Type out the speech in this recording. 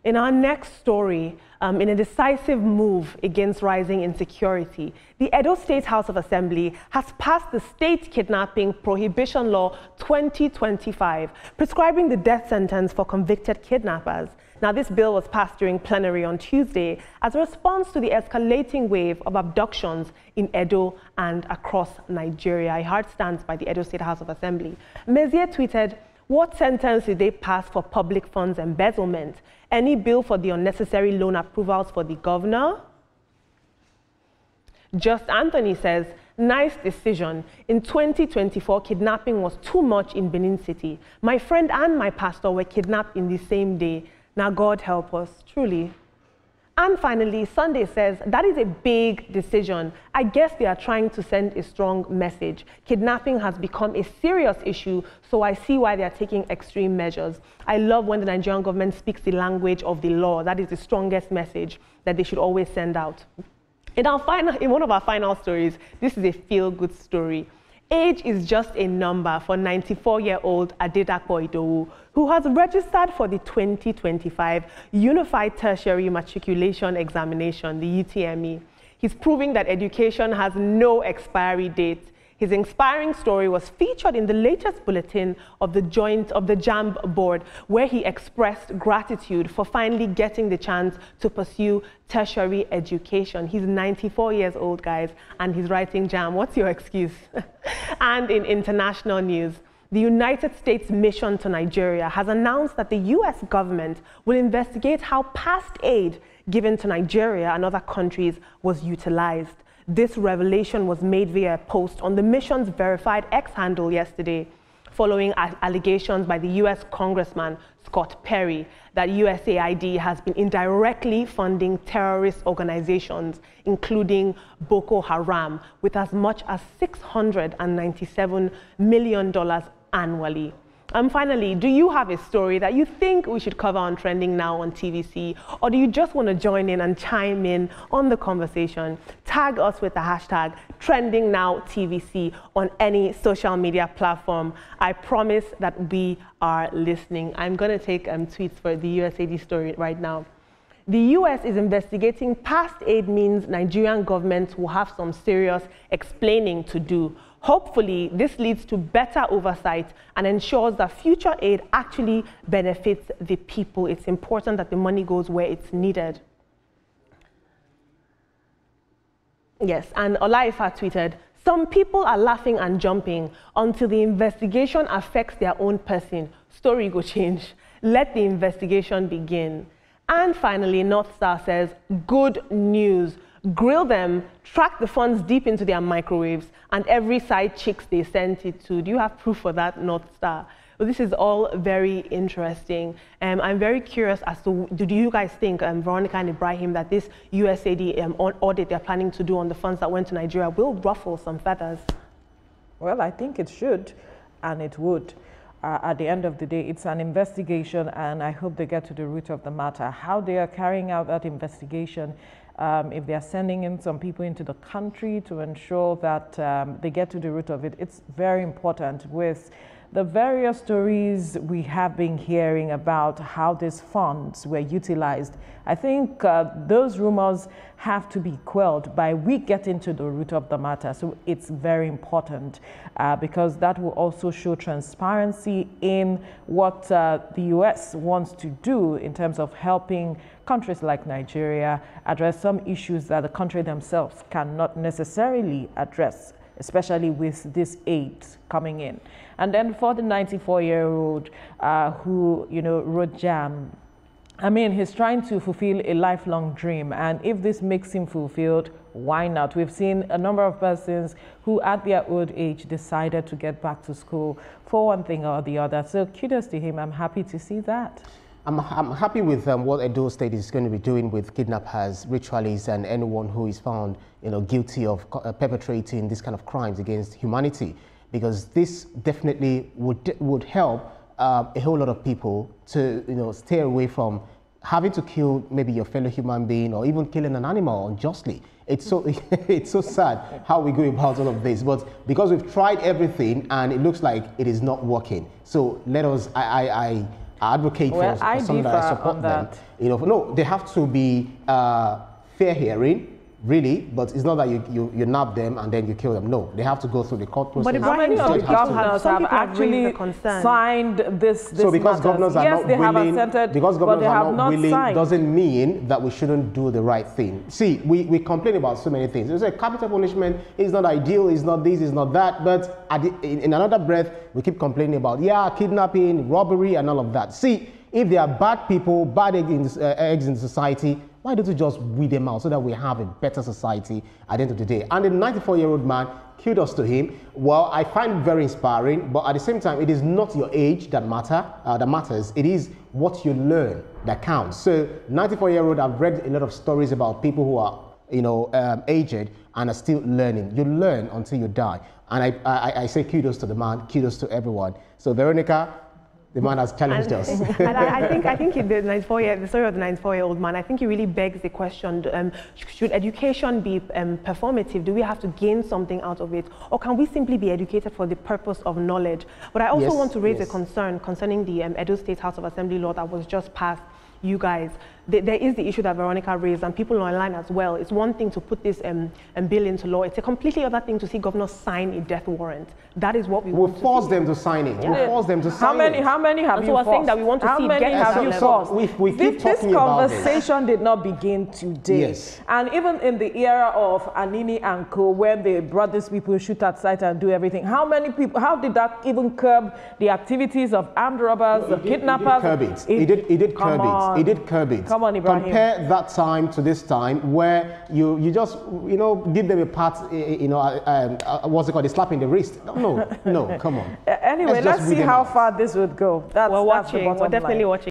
In our next story, in a decisive move against rising insecurity, the Edo State House of Assembly has passed the State Kidnapping Prohibition Law 2025, prescribing the death sentence for convicted kidnappers. Now, this bill was passed during plenary on Tuesday as a response to the escalating wave of abductions in Edo and across Nigeria. A hard stance by the Edo State House of Assembly. Mezier tweeted, "What sentence did they pass for public funds embezzlement? Any bill for the unnecessary loan approvals for the governor?" Just Anthony says, "Nice decision. In 2024, kidnapping was too much in Benin City. My friend and my pastor were kidnapped in the same day. Now God help us, truly." And finally, Sunday says, "That is a big decision. I guess they are trying to send a strong message. Kidnapping has become a serious issue, so I see why they are taking extreme measures. I love when the Nigerian government speaks the language of the law. That is the strongest message that they should always send out." In one of our final stories, this is a feel-good story. Age is just a number for 94-year-old Adedapo Idowu, who has registered for the 2025 Unified Tertiary Matriculation Examination, the UTME. He's proving that education has no expiry date. His inspiring story was featured in the latest bulletin of the Jamb board, where he expressed gratitude for finally getting the chance to pursue tertiary education. He's 94 years old, guys, and he's writing Jamb. What's your excuse? And in international news, the United States mission to Nigeria has announced that the U.S. government will investigate how past aid given to Nigeria and other countries was utilized. This revelation was made via a post on the mission's verified X handle yesterday, following allegations by the U.S. Congressman Scott Perry that USAID has been indirectly funding terrorist organizations, including Boko Haram, with as much as $697 million annually. And finally, do you have a story that you think we should cover on Trending Now on TVC? Or do you just want to join in and chime in on the conversation? Tag us with the hashtag TrendingNowTVC on any social media platform. I promise that we are listening. I'm going to take tweets for the USAID story right now. The U.S. is investigating past aid means Nigerian government will have some serious explaining to do. Hopefully, this leads to better oversight and ensures that future aid actually benefits the people. It's important that the money goes where it's needed. Yes, and Olaifa tweeted, "Some people are laughing and jumping until the investigation affects their own person. Story go change. Let the investigation begin." And finally, North Star says, "Good news. Grill them, track the funds deep into their microwaves, and every side chicks they sent it to." Do you have proof for that, North Star? Well, this is all very interesting. I'm very curious as to, do you guys think, Veronica and Ibrahim, that this USAID audit they're planning to do on the funds that went to Nigeria will ruffle some feathers? Well, I think it should, and it would. At the end of the day, it's an investigation, and I hope they get to the root of the matter. How they are carrying out that investigation, if they are sending in some people into the country to ensure that they get to the root of it, it's very important. With the various stories we have been hearing about how these funds were utilized, I think those rumors have to be quelled by we getting to the root of the matter. So it's very important because that will also show transparency in what the U.S. wants to do in terms of helping countries like Nigeria address some issues that the country themselves cannot necessarily address, especially with this aid coming in. And then for the 94-year-old who, wrote Jamb, I mean, he's trying to fulfill a lifelong dream. And if this makes him fulfilled, why not? We've seen a number of persons who at their old age decided to get back to school for one thing or the other. So kudos to him. I'm happy to see that. I'm happy with what Edo State is going to be doing with kidnappers, ritualists, and anyone who is found, guilty of perpetrating this kind of crimes against humanity, because this definitely would help a whole lot of people to, stay away from having to kill maybe your fellow human being or even killing an animal unjustly. It's so it's so sad how we go about all of this, but because we've tried everything and it looks like it is not working. So let us, advocate for something that I support them. You know, no, they have to be fair hearing. Really, but it's not that you nab them and then you kill them. No, they have to go through the court process. But how many of the governors have actually signed this So because governors are not willing, doesn't mean that we shouldn't do the right thing. See, we complain about so many things. We say capital punishment is not ideal, it's not this, it's not that, but in another breath, we keep complaining about, kidnapping, robbery, and all of that. See, if there are bad people, bad eggs in society, why don't we just weed them out so that we have a better society at the end of the day? And the 94-year-old man, kudos to him. Well, I find it very inspiring, but at the same time, it is not your age that matters. It is what you learn that counts. So, 94-year-old, I've read a lot of stories about people who are, aged and are still learning. You learn until you die. And I say kudos to the man, kudos to everyone. So, Veronica, the man has challenged us. And I think the story of the 94-year-old man, I think it really begs the question, should education be performative? Do we have to gain something out of it? Or can we simply be educated for the purpose of knowledge? But I also want to raise a concern concerning the Edo State House of Assembly law that was just passed. You guys, there is the issue that Veronica raised, and people online as well. It's one thing to put this bill into law. It's a completely other thing to see governors sign a death warrant. That is what we want to see. We'll force them to sign it. We'll force them to sign it. How many have you forced? Saying that we want to how see many have you forced? We keep talking about this conversation did not begin today. Yes. And even in the era of Anini and Co, when they brought these people shoot at sight and do everything, how many people, how did that even curb the activities of armed robbers, of kidnappers? It did curb it. Come on, Ibrahim. Compare that time to this time where you just, give them a pat, what's it called, a slap in the wrist. No, come on. Anyway, let's see how far this would go. We're definitely watching.